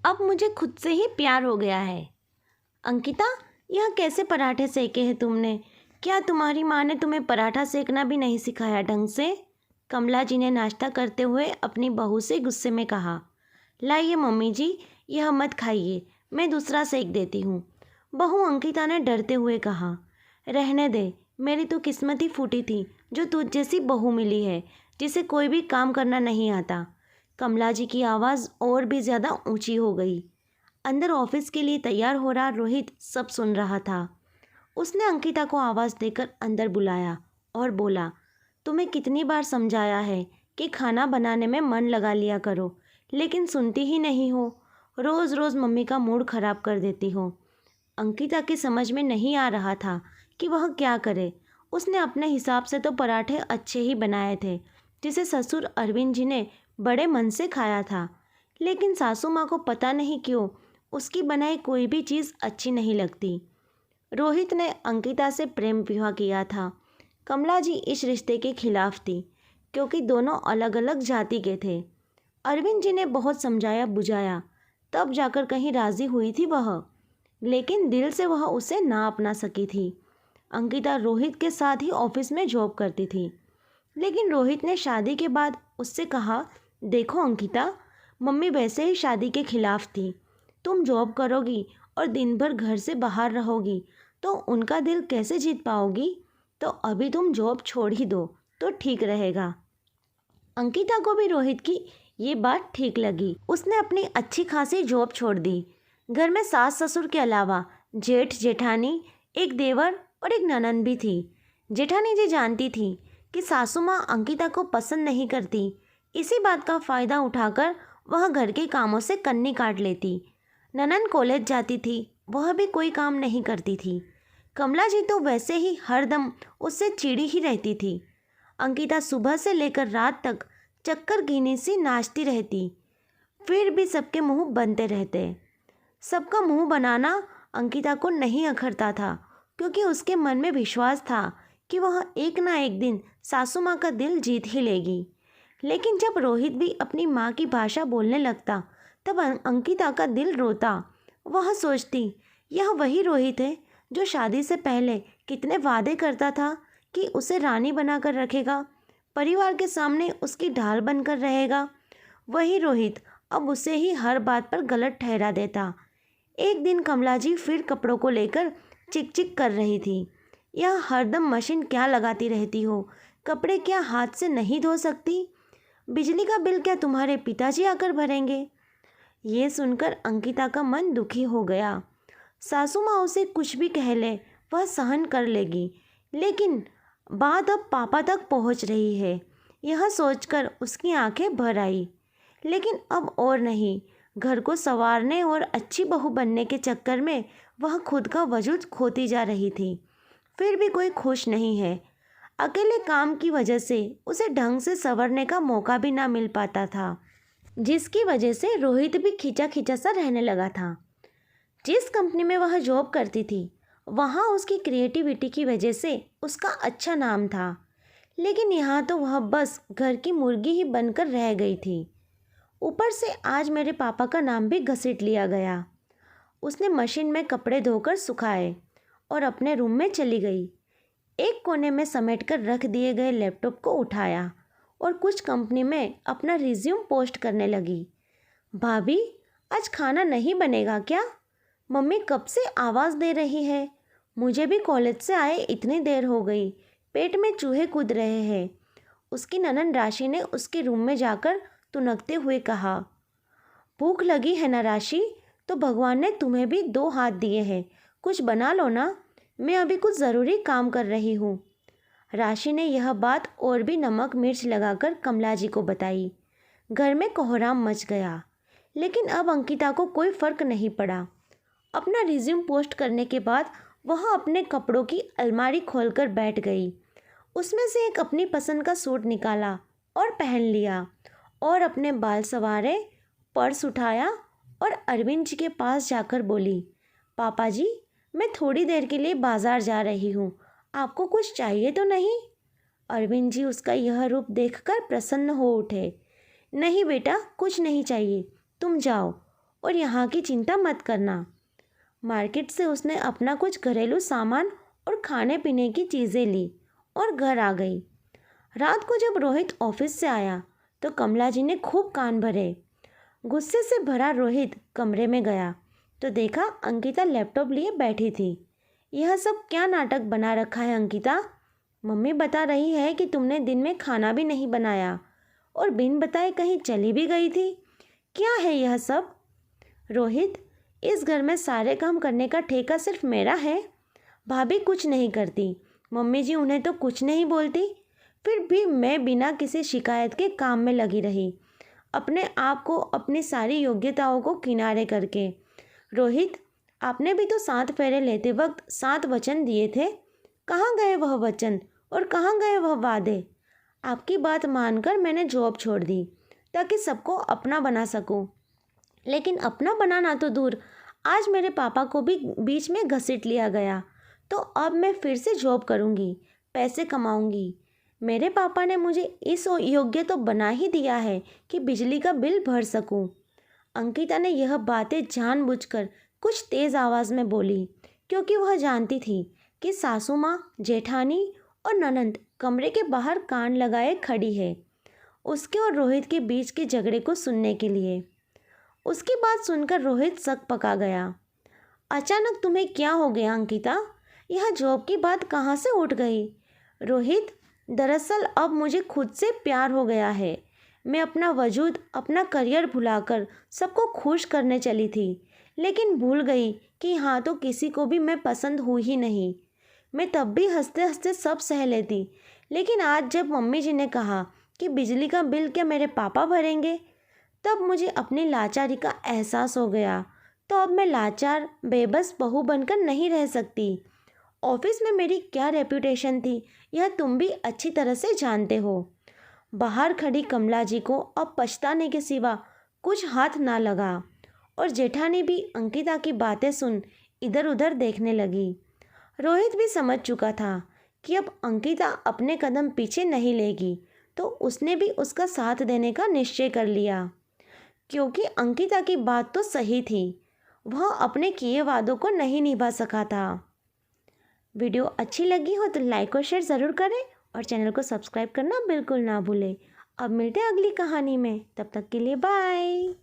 अब मुझे खुद से ही प्यार हो गया है। अंकिता, यह कैसे पराठे सेके हैं तुमने? क्या तुम्हारी माँ ने तुम्हें पराठा सेकना भी नहीं सिखाया ढंग से? कमला जी ने नाश्ता करते हुए अपनी बहू से गुस्से में कहा। लाइए मम्मी जी, यह मत खाइए, मैं दूसरा सेक देती हूँ। बहू अंकिता ने डरते हुए कहा। रहने दे, मेरी तो किस्मत ही फूटी थी जो तुझ जैसी बहू मिली है जिसे कोई भी काम करना नहीं आता। कमला जी की आवाज़ और भी ज़्यादा ऊंची हो गई। अंदर ऑफिस के लिए तैयार हो रहा रोहित सब सुन रहा था। उसने अंकिता को आवाज़ देकर अंदर बुलाया और बोला, तुम्हें कितनी बार समझाया है कि खाना बनाने में मन लगा लिया करो, लेकिन सुनती ही नहीं हो। रोज़ रोज़ मम्मी का मूड ख़राब कर देती हो। अंकिता की समझ में नहीं आ रहा था कि वह क्या करे। उसने अपने हिसाब से तो पराठे अच्छे ही बनाए थे, जिसे ससुर अरविंद जी ने बड़े मन से खाया था, लेकिन सासू माँ को पता नहीं क्यों उसकी बनाई कोई भी चीज़ अच्छी नहीं लगती। रोहित ने अंकिता से प्रेम विवाह किया था। कमला जी इस रिश्ते के खिलाफ थी, क्योंकि दोनों अलग अलग जाति के थे। अरविंद जी ने बहुत समझाया बुझाया, तब जाकर कहीं राज़ी हुई थी वह, लेकिन दिल से वह उसे ना अपना सकी थी। अंकिता रोहित के साथ ही ऑफिस में जॉब करती थी, लेकिन रोहित ने शादी के बाद उससे कहा, देखो अंकिता, मम्मी वैसे ही शादी के खिलाफ थी। तुम जॉब करोगी और दिन भर घर से बाहर रहोगी तो उनका दिल कैसे जीत पाओगी? तो अभी तुम जॉब छोड़ ही दो तो ठीक रहेगा। अंकिता को भी रोहित की ये बात ठीक लगी। उसने अपनी अच्छी खासी जॉब छोड़ दी। घर में सास ससुर के अलावा जेठ जेठानी, एक देवर और एक ननद भी थी। जेठानी जी जानती थी कि सासू माँ अंकिता को पसंद नहीं करती। इसी बात का फ़ायदा उठाकर वह घर के कामों से कन्नी काट लेती। ननद कॉलेज जाती थी, वह भी कोई काम नहीं करती थी। कमला जी तो वैसे ही हरदम उससे चिड़ी ही रहती थी। अंकिता सुबह से लेकर रात तक चक्कर गिनी सी नाचती रहती, फिर भी सबके मुंह बनते रहते। सबका मुंह बनाना अंकिता को नहीं अखरता था, क्योंकि उसके मन में विश्वास था कि वह एक ना एक दिन सासू माँ का दिल जीत ही लेगी। लेकिन जब रोहित भी अपनी माँ की भाषा बोलने लगता, तब अंकिता का दिल रोता। वह सोचती, यह वही रोहित है जो शादी से पहले कितने वादे करता था कि उसे रानी बनाकर रखेगा, परिवार के सामने उसकी ढाल बनकर रहेगा। वही रोहित अब उसे ही हर बात पर गलत ठहरा देता। एक दिन कमला जी फिर कपड़ों को लेकर चिक चिक कर रही थी। यह हरदम मशीन क्या लगाती रहती हो, कपड़े क्या हाथ से नहीं धो सकती? बिजली का बिल क्या तुम्हारे पिताजी आकर भरेंगे? ये सुनकर अंकिता का मन दुखी हो गया। सासू माँ उसे कुछ भी कह ले वह सहन कर लेगी, लेकिन बात अब पापा तक पहुँच रही है, यह सोचकर उसकी आंखें भर आई। लेकिन अब और नहीं, घर को संवारने और अच्छी बहू बनने के चक्कर में वह खुद का वजूद खोती जा रही थी। फिर भी कोई खुश नहीं है। अकेले काम की वजह से उसे ढंग से संवरने का मौका भी ना मिल पाता था, जिसकी वजह से रोहित भी खिंचा खिंचा सा रहने लगा था। जिस कंपनी में वह जॉब करती थी, वहाँ उसकी क्रिएटिविटी की वजह से उसका अच्छा नाम था, लेकिन यहाँ तो वह बस घर की मुर्गी ही बनकर रह गई थी। ऊपर से आज मेरे पापा का नाम भी घसीट लिया गया। उसने मशीन में कपड़े धोकर सुखाए और अपने रूम में चली गई। एक कोने में समेटकर रख दिए गए लैपटॉप को उठाया और कुछ कंपनी में अपना रिज्यूम पोस्ट करने लगी। भाभी, आज खाना नहीं बनेगा क्या? मम्मी कब से आवाज़ दे रही है। मुझे भी कॉलेज से आए इतनी देर हो गई, पेट में चूहे कूद रहे हैं। उसकी ननद राशि ने उसके रूम में जाकर तुनकते हुए कहा। भूख लगी है ना राशि? तो भगवान ने तुम्हें भी दो हाथ दिए हैं, कुछ बना लो ना, मैं अभी कुछ ज़रूरी काम कर रही हूँ। राशि ने यह बात और भी नमक मिर्च लगाकर कमला जी को बताई। घर में कोहराम मच गया, लेकिन अब अंकिता को कोई फ़र्क नहीं पड़ा। अपना रिज्यूम पोस्ट करने के बाद वह अपने कपड़ों की अलमारी खोलकर बैठ गई। उसमें से एक अपनी पसंद का सूट निकाला और पहन लिया और अपने बाल संवारे, पर्स उठाया और अरविंद जी के पास जाकर बोली, पापा जी, मैं थोड़ी देर के लिए बाज़ार जा रही हूँ, आपको कुछ चाहिए तो नहीं? अरविंद जी उसका यह रूप देखकर प्रसन्न हो उठे। नहीं बेटा, कुछ नहीं चाहिए, तुम जाओ। और यहाँ की चिंता मत करना। मार्केट से उसने अपना कुछ घरेलू सामान और खाने पीने की चीज़ें ली और घर आ गई। रात को जब रोहित ऑफिस से आया तो कमला जी ने खूब कान भरे। गुस्से से भरा रोहित कमरे में गया तो देखा अंकिता लैपटॉप लिए बैठी थी। यह सब क्या नाटक बना रखा है अंकिता? मम्मी बता रही है कि तुमने दिन में खाना भी नहीं बनाया और बिन बताए कहीं चली भी गई थी। क्या है यह सब? रोहित, इस घर में सारे काम करने का ठेका सिर्फ मेरा है। भाभी कुछ नहीं करती, मम्मी जी उन्हें तो कुछ नहीं बोलती, फिर भी मैं बिना किसी शिकायत के काम में लगी रही, अपने आप को, अपनी सारी योग्यताओं को किनारे करके। रोहित, आपने भी तो 7 फेरे लेते वक्त 7 वचन दिए थे। कहाँ गए वह वचन और कहाँ गए वह वादे? आपकी बात मानकर मैंने जॉब छोड़ दी ताकि सबको अपना बना सकूं। लेकिन अपना बनाना तो दूर, आज मेरे पापा को भी बीच में घसीट लिया गया। तो अब मैं फिर से जॉब करूंगी, पैसे कमाऊंगी। मेरे पापा ने मुझे इस योग्य तो बना ही दिया है कि बिजली का बिल भर सकूं। अंकिता ने यह बातें जानबूझकर कुछ तेज़ आवाज़ में बोली, क्योंकि वह जानती थी कि सासू माँ, जेठानी और ननंद कमरे के बाहर कान लगाए खड़ी है, उसके और रोहित के बीच के झगड़े को सुनने के लिए। उसकी बात सुनकर रोहित सक पका गया। अचानक तुम्हें क्या हो गया अंकिता? यह जॉब की बात कहाँ से उठ गई? रोहित, दरअसल अब मुझे खुद से प्यार हो गया है। मैं अपना वजूद, अपना करियर भुलाकर सबको खुश करने चली थी, लेकिन भूल गई कि हाँ तो किसी को भी मैं पसंद हुई ही नहीं। मैं तब भी हंसते हंसते सब सह लेती, लेकिन आज जब मम्मी जी ने कहा कि बिजली का बिल क्या मेरे पापा भरेंगे, तब मुझे अपनी लाचारी का एहसास हो गया। तो अब मैं लाचार, बेबस बहू बनकर नहीं रह सकती। ऑफिस में मेरी क्या रेपुटेशन थी, यह तुम भी अच्छी तरह से जानते हो। बाहर खड़ी कमला जी को अब पछताने के सिवा कुछ हाथ ना लगा और जेठानी भी अंकिता की बातें सुन इधर उधर देखने लगी। रोहित भी समझ चुका था कि अब अंकिता अपने कदम पीछे नहीं लेगी, तो उसने भी उसका साथ देने का निश्चय कर लिया, क्योंकि अंकिता की बात तो सही थी, वह अपने किए वादों को नहीं निभा सका था। वीडियो अच्छी लगी हो तो लाइक और शेयर ज़रूर करें और चैनल को सब्सक्राइब करना बिल्कुल ना भूलें। अब मिलते हैं अगली कहानी में, तब तक के लिए बाय।